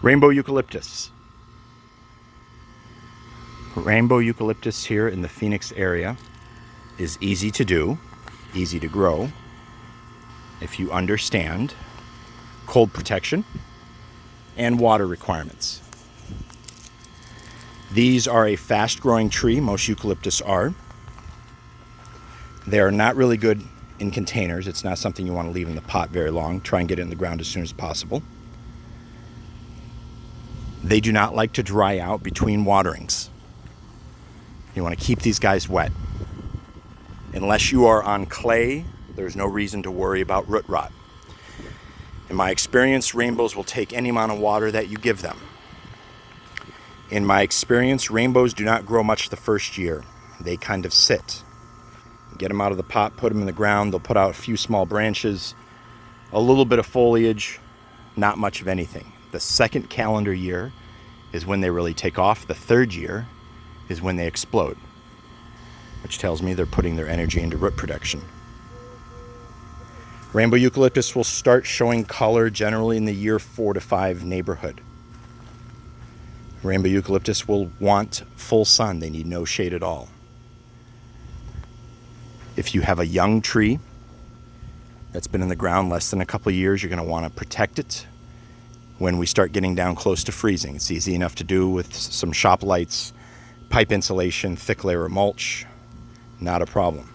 Rainbow Eucalyptus. Rainbow Eucalyptus here in the Phoenix area is easy to do, easy to grow, if you understand cold protection and water requirements. These are a fast-growing tree. Most eucalyptus are. They are not really good in containers. It's not something you want to leave in the pot very long. Try and get it in the ground as soon as possible. They do not like to dry out between waterings. You want to keep these guys wet. Unless you are on clay, there's no reason to worry about root rot. In my experience, rainbows will take any amount of water that you give them. In my experience, rainbows do not grow much the first year. They kind of sit. Get them out of the pot, put them in the ground. They'll put out a few small branches, a little bit of foliage, not much of anything. The second calendar year is when they really take off. The third year is when they explode, which tells me they're putting their energy into root production. Rainbow eucalyptus will start showing color generally in the year 4 to 5 neighborhood. Rainbow eucalyptus will want full sun. They need no shade at all. If you have a young tree that's been in the ground less than a couple of years, you're going to want to protect it when we start getting down close to freezing. It's easy enough to do with some shop lights, pipe insulation, thick layer of mulch. Not a problem.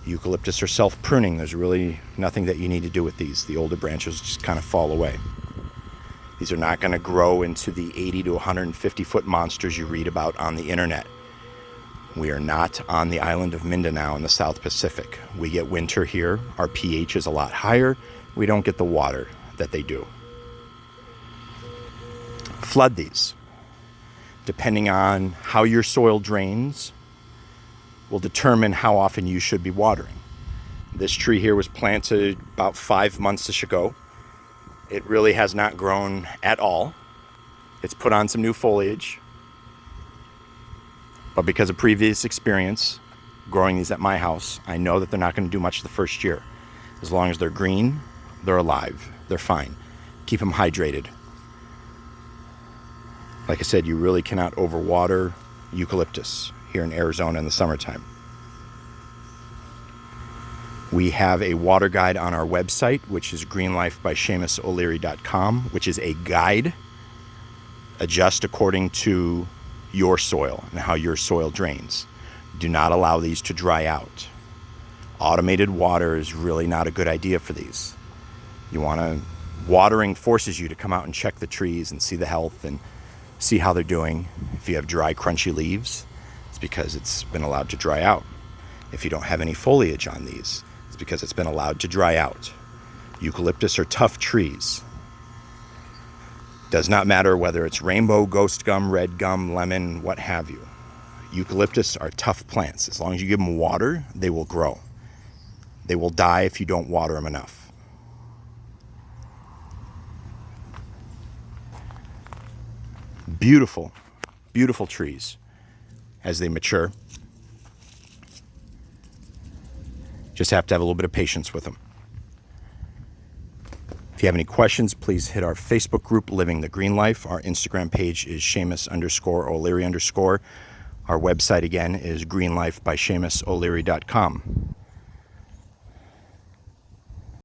Eucalyptus are self-pruning. There's really nothing that you need to do with these. The older branches just kind of fall away. These are not going to grow into the 80 to 150 foot monsters you read about on the internet. We are not on the island of Mindanao in the South Pacific. We get winter here. Our pH is a lot higher. We don't get the water that they do. Flood these. Depending on how your soil drains will determine how often you should be watering. This tree here was planted about 5 months ago. It really has not grown at all. It's put on some new foliage. But because of previous experience growing these at my house, I know that they're not going to do much the first year. As long as they're green, they're alive. They're fine. Keep them hydrated. Like I said, you really cannot overwater eucalyptus here in Arizona in the summertime. We have a water guide on our website, which is greenlifebyseamusoleary.com, which is a guide. Adjust according to your soil and how your soil drains. Do not allow these to dry out. Automated water is really not a good idea for these. Watering forces you to come out and check the trees and see the health and see how they're doing. If you have dry, crunchy leaves, it's because it's been allowed to dry out. If you don't have any foliage on these, it's because it's been allowed to dry out. Eucalyptus are tough trees. Does not matter whether it's rainbow, ghost gum, red gum, lemon, what have you. Eucalyptus are tough plants. As long as you give them water, they will grow. They will die if you don't water them enough. Beautiful, beautiful trees as they mature. Just have to have a little bit of patience with them. If you have any questions, please hit our Facebook group, Living the Green Life. Our Instagram page is Seamus_O'Leary_. Our website again is greenlifebyseamusoleary.com.